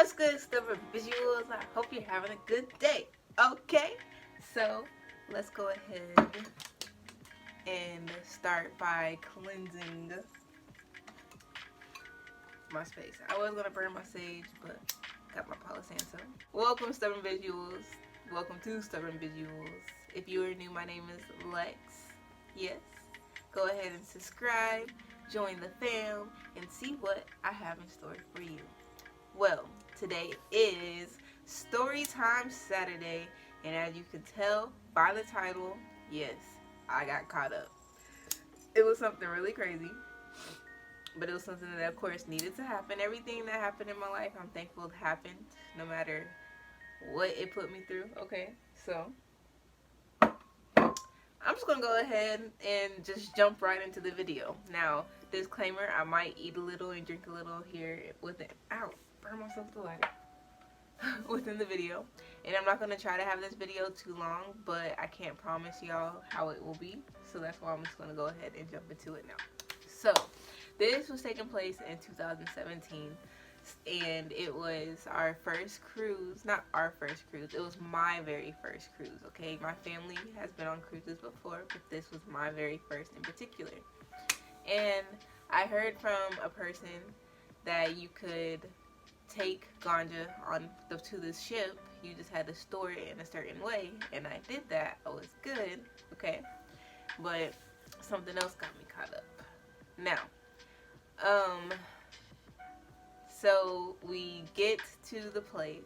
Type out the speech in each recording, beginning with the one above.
What's good, stubborn visuals? I hope you're having a good day. Okay, so let's go ahead and start by cleansing my space. I was gonna burn my sage, but got my Palo Santo. Welcome, stubborn visuals. Welcome to Stubborn Visuals. If you are new, my name is Lex. Yes. Go ahead and subscribe, join the fam, and see what I have in store for you. Well, today is Storytime Saturday, and as you can tell by the title, yes, I got caught up. It was something really crazy, but it was something that, of course, needed to happen. Everything that happened in my life, I'm thankful it happened, no matter what it put me through. Okay, so I'm just going to go ahead and just jump right into the video. Now, disclaimer, I might eat a little and drink a little here within, burn myself with the lighter, within the video. And I'm not going to try to have this video too long, but I can't promise y'all how it will be. So that's why I'm just going to go ahead and jump into it now. So, this was taking place in 2017. And it was our first cruise, not our first cruise, it was my very first cruise, okay? My family has been on cruises before, but this was my very first in particular. And I heard from a person that you could take ganja to this ship, you just had to store it in a certain way, and I did that. I was good, okay? But something else got me caught up. Now, so we get to the place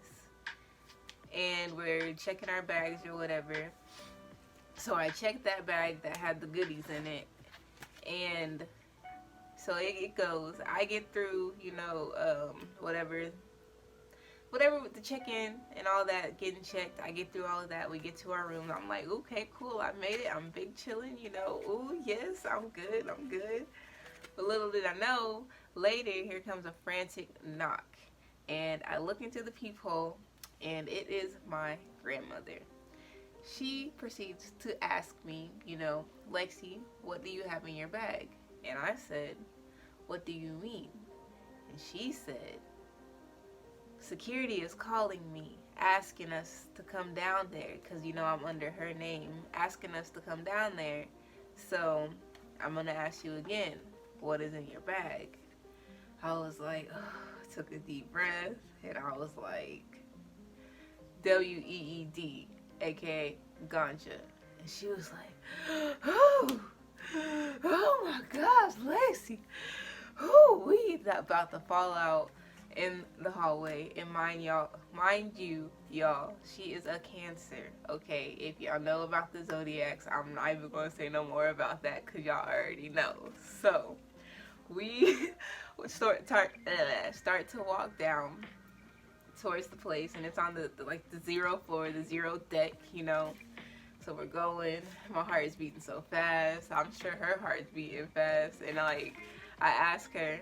and we're checking our bags or whatever. So I checked that bag that had the goodies in it, and so it goes. I get through, whatever with the check-in and all that, getting checked. I get through all of that. We get to our room. I'm like, okay, cool. I made it. I'm big chilling, Ooh, yes, I'm good. But little did I know, later, here comes a frantic knock. And I look into the peephole, and it is my grandmother. She proceeds to ask me, Lexi, what do you have in your bag? And I said, what do you mean? And she said, security is calling me, asking us to come down there, because, I'm under her name, asking us to come down there. So, I'm going to ask you again, what is in your bag? I was like, took a deep breath, and I was like, WEED, aka ganja. And she was like, oh my gosh, Lexi, we about to fall out in the hallway. And mind you, y'all, she is a Cancer. Okay, if y'all know about the zodiacs, I'm not even gonna say no more about that because y'all already know. So we would start to walk down towards the place, and it's on the 0th floor, the 0th deck, So we're going. My heart is beating so fast. I'm sure her heart's beating fast. And I asked her,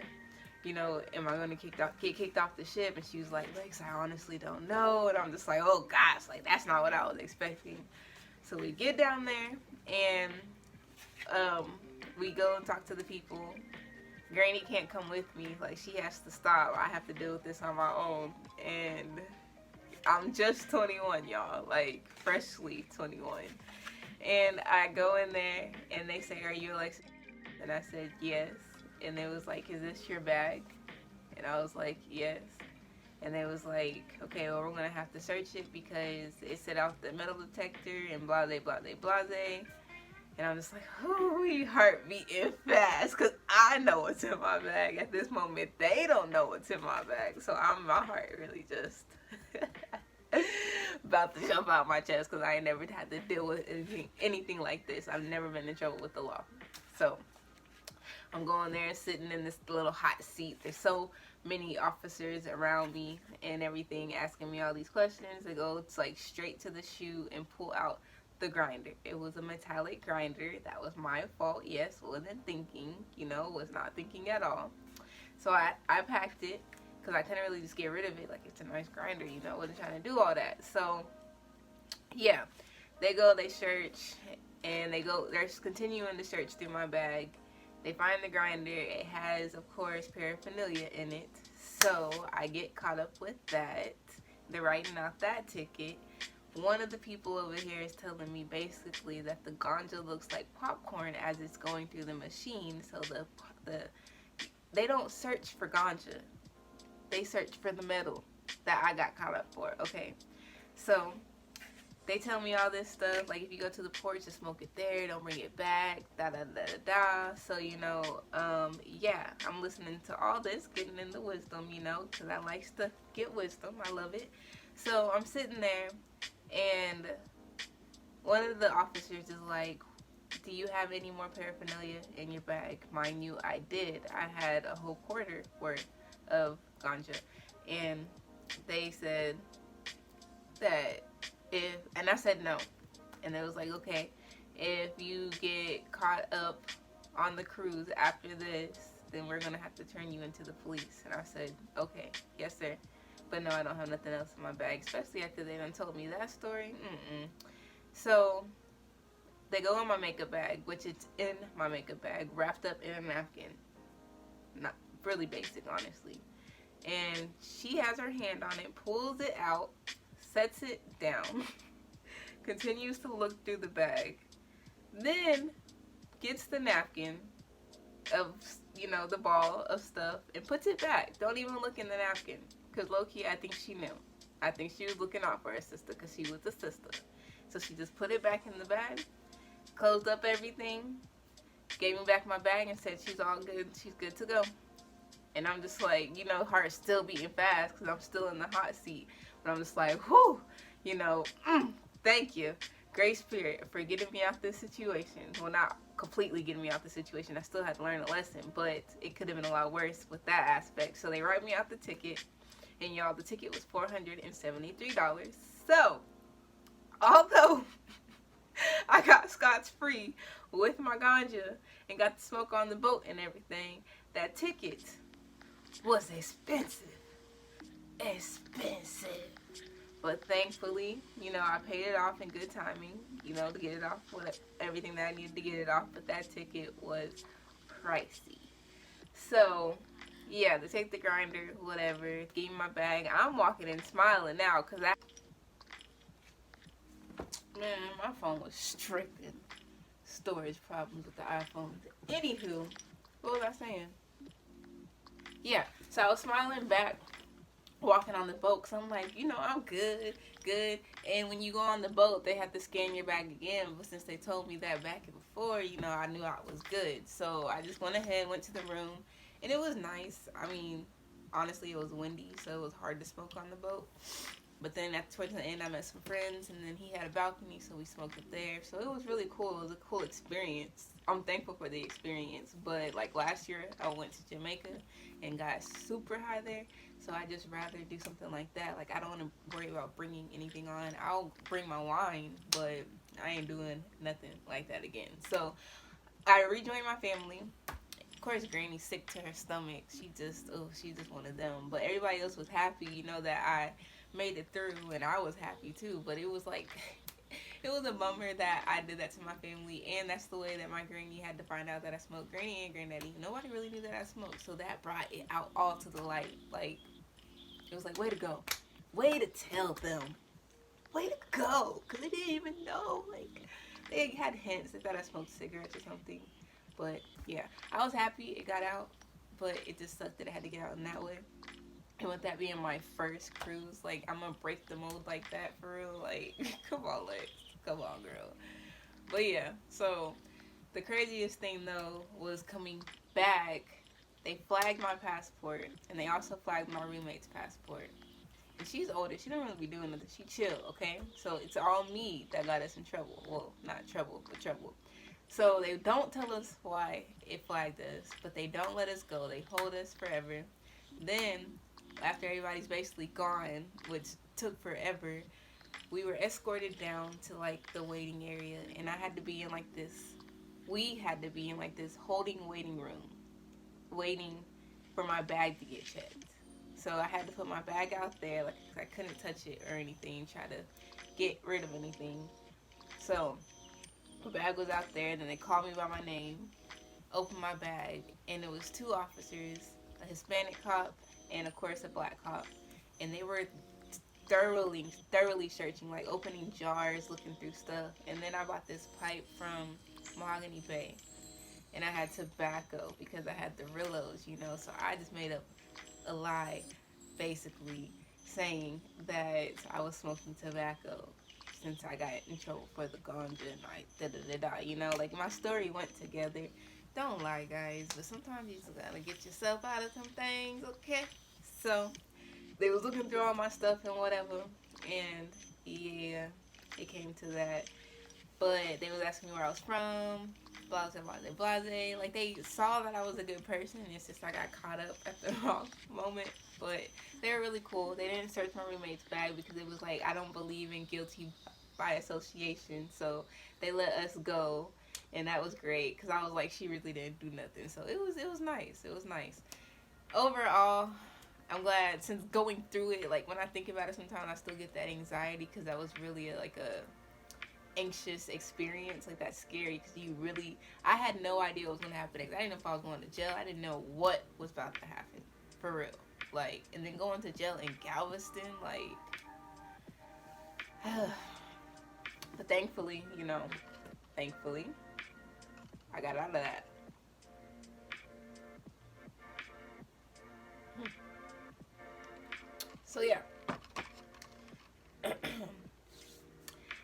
am I going to get kicked off the ship? And she was like, Lex, I honestly don't know. And I'm just like, oh gosh, that's not what I was expecting. So we get down there, and we go and talk to the people. Granny can't come with me. She has to stop. I have to deal with this on my own. And I'm just 21, y'all. Freshly 21. And I go in there, and they say, are you Alexa? And I said, yes. And they was like, is this your bag? And I was like, yes. And they was like, okay, well, we're going to have to search it because it set off the metal detector and blase, blase, blase. And I'm just like, ooh, heart beating fast, because I know what's in my bag. At this moment, they don't know what's in my bag. So my heart really just about to jump out my chest, because I ain't never had to deal with anything like this. I've never been in trouble with the law. So I'm going there and sitting in this little hot seat. There's so many officers around me and everything asking me all these questions. They go straight to the shoe and pull out the grinder. It was a metallic grinder. That was my fault. Yes, wasn't thinking, was not thinking at all. So I packed it because I couldn't really just get rid of it. It's a nice grinder, wasn't trying to do all that. So yeah, they go, they search, and they're just continuing to search through my bag. They find the grinder. It has, of course, paraphernalia in it. So I get caught up with that. They're writing out that ticket. One of the people over here is telling me basically that the ganja looks like popcorn as it's going through the machine. So the they don't search for ganja. They search for the metal that I got caught up for. Okay. So they tell me all this stuff, like if you go to the porch, just smoke it there, don't bring it back, da da da da da. So yeah, I'm listening to all this, getting into wisdom, because I like to get wisdom. I love it. So I'm sitting there, and one of the officers is like, "Do you have any more paraphernalia in your bag?" Mind you, I did. I had a whole quarter worth of ganja, and they said that and I said no. And it was like, okay, if you get caught up on the cruise after this, then we're going to have to turn you into the police. And I said, okay, yes, sir. But no, I don't have nothing else in my bag, especially after they done told me that story. So they go in my makeup bag, which it's in my makeup bag, wrapped up in a napkin. Not really basic, honestly. And she has her hand on it, pulls it out, sets it down, continues to look through the bag, then gets the napkin of, the ball of stuff and puts it back. Don't even look in the napkin. Because low-key, I think she knew. I think she was looking out for her sister because she was a sister. So she just put it back in the bag, closed up everything, gave me back my bag and said she's all good. She's good to go. And I'm just like, heart still beating fast because I'm still in the hot seat. But I'm just like, whew, thank you, Great Spirit, for getting me out this situation. Well, not completely getting me out the situation. I still had to learn a lesson, but it could have been a lot worse with that aspect. So they write me out the ticket, and y'all, the ticket was $473. So, although I got scotch-free with my ganja and got to smoke on the boat and everything, that ticket was expensive. But thankfully, I paid it off in good timing, to get it off with everything that I needed to get it off. But that ticket was pricey. So, yeah, to take the grinder, whatever, give me my bag. I'm walking and smiling now because man, my phone was stripping. Storage problems with the iPhone. Anywho, what was I saying? Yeah, so I was smiling back, walking on the boat, because I'm like, I'm good. And when you go on the boat, they have to scan your bag again. But since they told me that back before, I knew I was good. So I just went ahead, went to the room, and it was nice. I mean, honestly, it was windy, so it was hard to smoke on the boat. But then towards the end, I met some friends, and then he had a balcony, so we smoked it there. So it was really cool. It was a cool experience. I'm thankful for the experience. But like last year, I went to Jamaica and got super high there. So I just rather do something like that. Like, I don't want to worry about bringing anything on. I'll bring my wine, but I ain't doing nothing like that again. So I rejoined my family. Of course, Granny's sick to her stomach. She's just one of them. But everybody else was happy, that I made it through, and I was happy too. But it was like, it was a bummer that I did that to my family, and that's the way that my granny had to find out that I smoked. Granny and granddaddy, nobody really knew that I smoked, so that brought it out all to the light. Like, it was like, way to go, way to tell them, way to go, because they didn't even know. Like, they had hints. They thought I smoked cigarettes or something. But yeah, I was happy it got out, but it just sucked that it had to get out in that way. And with that being my first cruise, like, I'm gonna break the mold like that for real. Like, come on, Lex. Come on, girl. But yeah, so the craziest thing though was coming back. They flagged my passport, and they also flagged my roommate's passport. And she's older. She don't really be doing nothing. She chill, okay? So it's all me that got us in trouble. Well, not trouble, but trouble. So they don't tell us why it flagged us, but they don't let us go. They hold us forever. Then, after everybody's basically gone, which took forever, we were escorted down to like the waiting area, and we had to be in like this holding waiting room, waiting for my bag to get checked. So I had to put my bag out there, like, I couldn't touch it or anything, try to get rid of anything. So my bag was out there, and then they called me by my name, opened my bag, and it was two officers, a Hispanic cop and of course a black cop. And they were thoroughly searching, like opening jars, looking through stuff. And then I bought this pipe from Mahogany Bay, and I had tobacco because I had the Rillos, you know. So I just made up a lie, basically saying that I was smoking tobacco since I got in trouble for the ganja and I you know, like my story went together. Don't lie, guys, but sometimes you just gotta get yourself out of some things, okay? So they was looking through all my stuff and whatever, and yeah, it came to that. But they was asking me where I was from, blah blah blah blah blah. Like they saw that I was a good person, and it's just I got caught up at the wrong moment. But they were really cool. They didn't search my roommate's bag because it was like I don't believe in guilty by association, so they let us go, and that was great because I was like she really didn't do nothing. So it was nice. It was nice. Overall, I'm glad since going through it. Like when I think about it, sometimes I still get that anxiety because that was really like a anxious experience. Like that's scary because you really, I had no idea what was going to happen next. I didn't know if I was going to jail. I didn't know what was about to happen for real. Like, and then going to jail in Galveston, like but thankfully, you know, thankfully I got out of that. So yeah,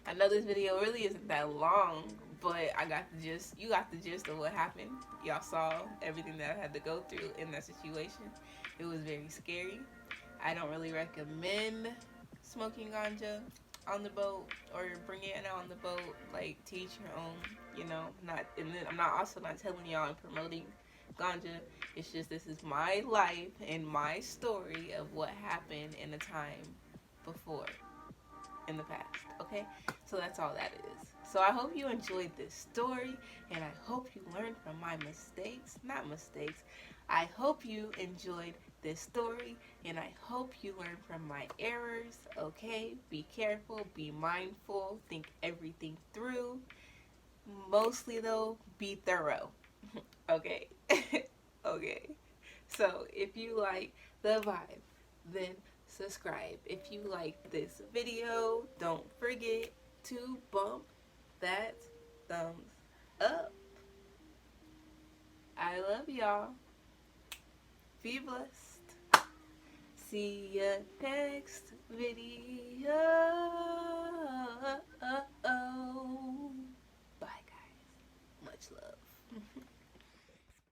I know this video really isn't that long, but I got the gist. You got the gist of what happened. Y'all saw everything that I had to go through in that situation. It was very scary. I don't really recommend smoking ganja on the boat or bringing it on the boat. Like, to each your own. You know, not. And then I'm not also not telling y'all and promoting ganja. It's just this is my life and my story of what happened in the time before, in the past. Okay, so that's all that is. So I hope you enjoyed this story, and I hope you learned from my mistakes. Not mistakes. I hope you enjoyed this story, and I hope you learn from my errors. Okay, be careful, be mindful, think everything through. Mostly though, be thorough. Okay. Okay. So if you like the vibe, then subscribe. If you like this video, don't forget to bump that thumbs up. I love y'all. Be blessed. See ya next video.